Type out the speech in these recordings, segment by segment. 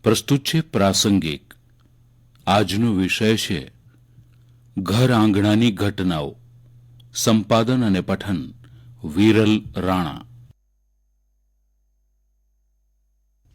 પ્રસ્તુત છે પ્રાસંગિક. આજનો વિષય છે ઘર આંગણાની ઘટનાઓ. સંપાદન અને પઠન વિરલ રાણા.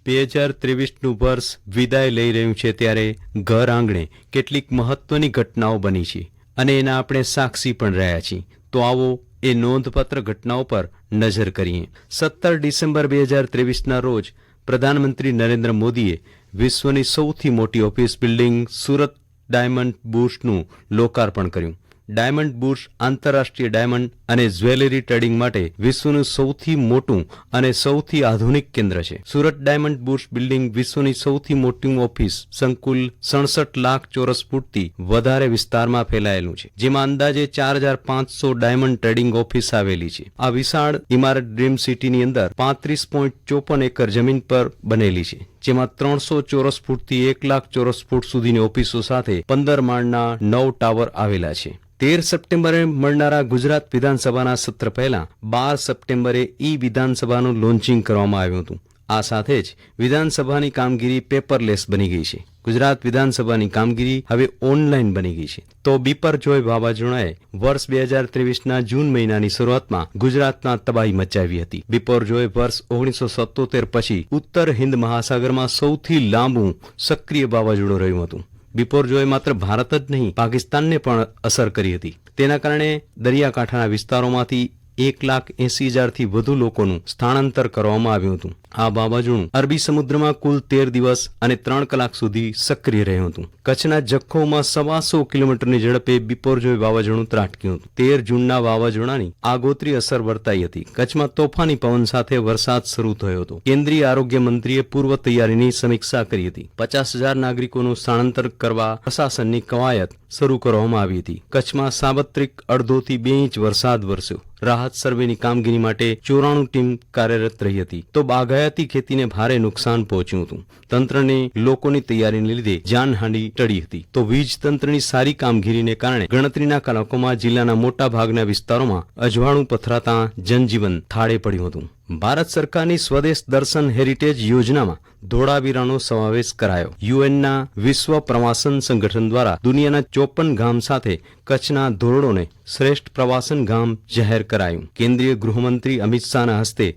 2023નું વર્ષ વિદાય લઈ રહ્યું છે ત્યારે ઘર આંગણે કેટલીક મહત્વની ઘટનાઓ બની છે અને એના આપણે સાક્ષી પણ રહ્યા છીએ. તો આવો એ નોંધપાત્ર ઘટનાઓ પર નજર કરીએ. 17 ડિસેમ્બર 2023ના રોજ પ્રધાનમંત્રી નરેન્દ્ર મોદીએ વિશ્વની સૌથી મોટી ઓફિસ બિલ્ડિંગ સુરત ડાયમંડ બુર્સનું લોકાર્પણ કર્યું. ડાયમંડ બુર્સ આંતરરાષ્ટ્રીય ડાયમંડ અને જ્વેલરી ટ્રેડિંગ માટે વિશ્વનું સૌથી મોટું અને સૌથી આધુનિક કેન્દ્ર છે. સુરત ડાયમંડ બુર્સ બિલ્ડિંગ વિશ્વની સૌથી મોટી ઓફિસ સંકુલ 67 લાખ ચોરસ ફૂટથી વધારે વિસ્તારમાં ફેલાયેલું છે, જેમાં અંદાજે 4500 ડાયમંડ ટ્રેડિંગ ઓફિસ આવેલી છે. આ વિશાળ ઇમારત ડ્રીમ સિટીની અંદર 35.54 એકર જમીન પર બનેલી છે, જેમાં 300 ચોરસ ફૂટથી 1 લાખ ચોરસ ફૂટ સુધીની ઓફિસો સાથે 15 માળના 9 ટાવર આવેલા છે. 13 સપ્ટેમ્બરે મળનારા ગુજરાત વિધાનસભાના સત્ર પહેલા 12 સપ્ટેમ્બરે વિધાનસભાનું લોન્ચિંગ કરવામાં આવ્યું હતું. આ સાથે જ વિધાનસભાની કામગીરી પેપરલેસ બની ગઈ છે. ગુજરાત વિધાનસભાની કામગીરી હવે ઓનલાઈન બની ગઈ છે. તો બિપરજોય વાવાઝોડાએ વર્ષ 2023ના જૂન મહિનાની શરૂઆતમાં ગુજરાતમાં તબાહી મચાવી હતી. બિપરજોય વર્ષ 1977 પછી ઉત્તર હિન્દ મહાસાગરમાં સૌથી લાંબુ સક્રિય વાવાઝોડું રહ્યું હતું. બિપરજોય માત્ર ભારત જ નહીં, પાકિસ્તાનને પણ અસર કરી હતી. તેના કારણે દરિયાકાંઠાના વિસ્તારોમાંથી 1,80,000થી વધુ લોકોનું સ્થળાંતર કરવામાં આવ્યું હતું. આ વાવાઝોડું અરબી સમુદ્રમાં કુલ 13 દિવસ અને 3 કલાક સુધી સક્રિય રહ્યું હતું. કચ્છના જખૌમાં 125 કિલોમીટરની ઝડપે બિપરજોય વાવાઝોડું ત્રાટક્યું હતું. 13 જૂનના વાવાઝોડાની આગોતરી અસર વર્તાઈ હતી. કચ્છમાં તોફાની પવન સાથે વરસાદ શરૂ થયો હતો. કેન્દ્રીય આરોગ્ય મંત્રીએ પૂર્વ તૈયારીની સમીક્ષા કરી હતી. 50,000 નાગરિકોનું સ્થળાંતર કરવા પ્રશાસનની કવાયત શરૂ કરવામાં આવી હતી. કચ્છમાં સાર્વત્રિક અડધોથી 2 ઇંચ વરસાદ વરસ્યો. રાહત સર્વેની કામગીરી માટે 94 ટીમ કાર્યરત રહી હતી. તો બાગાયતી ખેતીને ભારે નુકસાન પહોંચ્યું હતું. તંત્રને લોકોની તૈયારીને લીધે જાનહાનિ ટળી હતી. તો વીજ તંત્રની સારી કામગીરીને કારણે ગણતરીના કલાકોમાં જિલ્લાના મોટા ભાગના વિસ્તારોમાં અજવાળું પથરાતા જનજીવન થાળે પડ્યું હતું. ભારત સરકારની સ્વદેશ દર્શન હેરિટેજ યોજનામાં ધોળાવીરાનો સમાવેશ કરાયો. યુએનના વિશ્વ પ્રવાસન સંગઠન દ્વારા દુનિયાના 54 ગામ સાથે કચ્છના ધોરડોને શ્રેષ્ઠ પ્રવાસન ગામ જાહેર કરાયું. કેન્દ્રીય ગૃહમંત્રી અમિત શાહના હસ્તે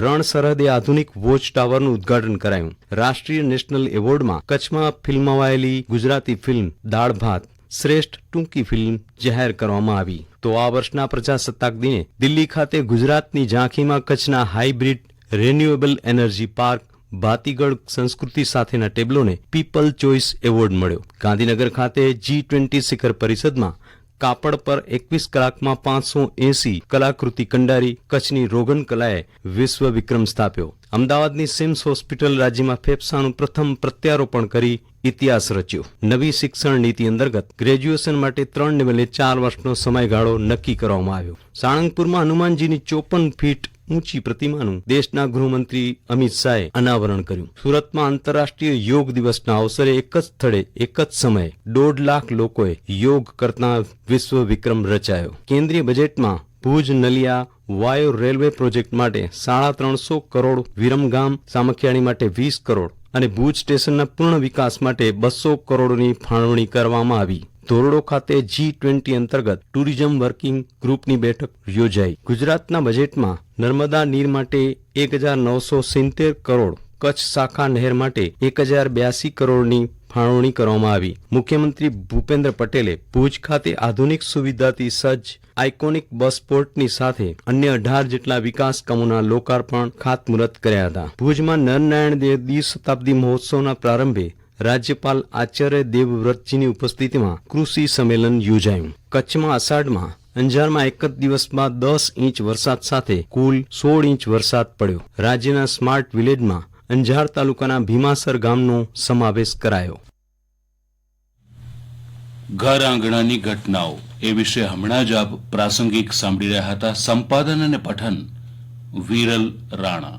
રણ સરહદે આધુનિક વોચ ટાવરનું ઉદ્ઘાટન કરાયું. રાષ્ટ્રીય નેશનલ એવોર્ડમાં કચ્છમાં ફિલ્માવાયેલી ગુજરાતી ફિલ્મ દાળ ભાત શ્રેષ્ઠ ટૂંકી ફિલ્મ જાહેર કરવામાં આવી. તો આ વર્ષના પ્રજાસત્તાક દિને દિલ્હી ખાતે ગુજરાતની ઝાંખીમાં કચ્છના હાઇબ્રિડ રિન્યુએબલ એનર્જી પાર્ક ભાતીગળ સંસ્કૃતિ સાથેના ટેબ્લોને પીપલ ચોઇસ એવોર્ડ મળ્યો. ગાંધીનગર ખાતે G20 શિખર પરિષદમાં કાપડ પર 21 કલાકમાં 580 કલાકૃતિ કંડારી કચ્છની રોગન કલાએ વિશ્વ વિક્રમ સ્થાપ્યો. અમદાવાદની સિમ્સ હોસ્પિટલ રાજ્યમાં ફેફસાનું પ્રથમ પ્રત્યારોપણ કરી ઇતિહાસ રચ્યો. નવી શિક્ષણ નીતિ અંતર્ગત ગ્રેજ્યુએશન માટે 3 ને બદલે 4 વર્ષનો સમયગાળો નક્કી કરવામાં આવ્યો. સાળંગપુરમાં હનુમાનજીની 54 ફીટ ઊંચી પ્રતિમાનું દેશના ગૃહમંત્રી અમિત શાહે અનાવરણ કર્યું. સુરતમાં આંતરરાષ્ટ્રીય યોગ દિવસના અવસરે એક જ સ્થળે એક જ સમયે 1.5 લાખ લોકોએ યોગ કરતા વિશ્વ વિક્રમ રચાયો. કેન્દ્રીય બજેટમાં ભુજ નલિયા વાયો રેલવે પ્રોજેક્ટ માટે 350 કરોડ, વિરમગામ સામખિયાળી માટે 20 કરોડ અને ભુજ સ્ટેશનના પૂર્ણ વિકાસ માટે 200 કરોડની ફાળવણી કરવામાં આવી. ધોરડો ખાતે G20 અંતર્ગત ટુરિઝમ વર્કિંગ ગ્રુપની બેઠક યોજાઈ. ગુજરાતના બજેટમાં નર્મદા નીર માટે 1,970 કરોડ, કચ્છ શાખા નહેર માટે 1,082 કરોડની ફાળવણી કરવામાં આવી. મુખ્યમંત્રી ભૂપેન્દ્ર પટેલે ભુજ ખાતે આધુનિક સુવિધાથી સજ્જ આઇકોનિક બસ પોર્ટની સાથે અન્ય 18 જેટલા વિકાસ કામોના લોકાર્પણ ખાતમુહૂર્ત કર્યા હતા. ભુજમાં નરનારાયણ દ્વિશતાબ્દી મહોત્સવના પ્રારંભે રાજ્યપાલ આચાર્ય દેવવ્રતજીની ઉપસ્થિતિમાં કૃષિ સંમેલન યોજાયું. કચ્છમાં અષાઢમાં અંજારમાં એક જ દિવસમાં 10 ઇંચ વરસાદ સાથે કુલ 16 ઇંચ વરસાદ પડ્યો. રાજ્યના સ્માર્ટ વિલેજમાં અંજાર તાલુકાના ભીમાસર ગામનો સમાવેશ કરાયો. ઘર આંગણાની ઘટનાઓ એ વિશે હમણાં જ આપ પ્રાસંગિક સાંભળી રહ્યા હતા. સંપાદન અને પઠન વિરલ રાણા.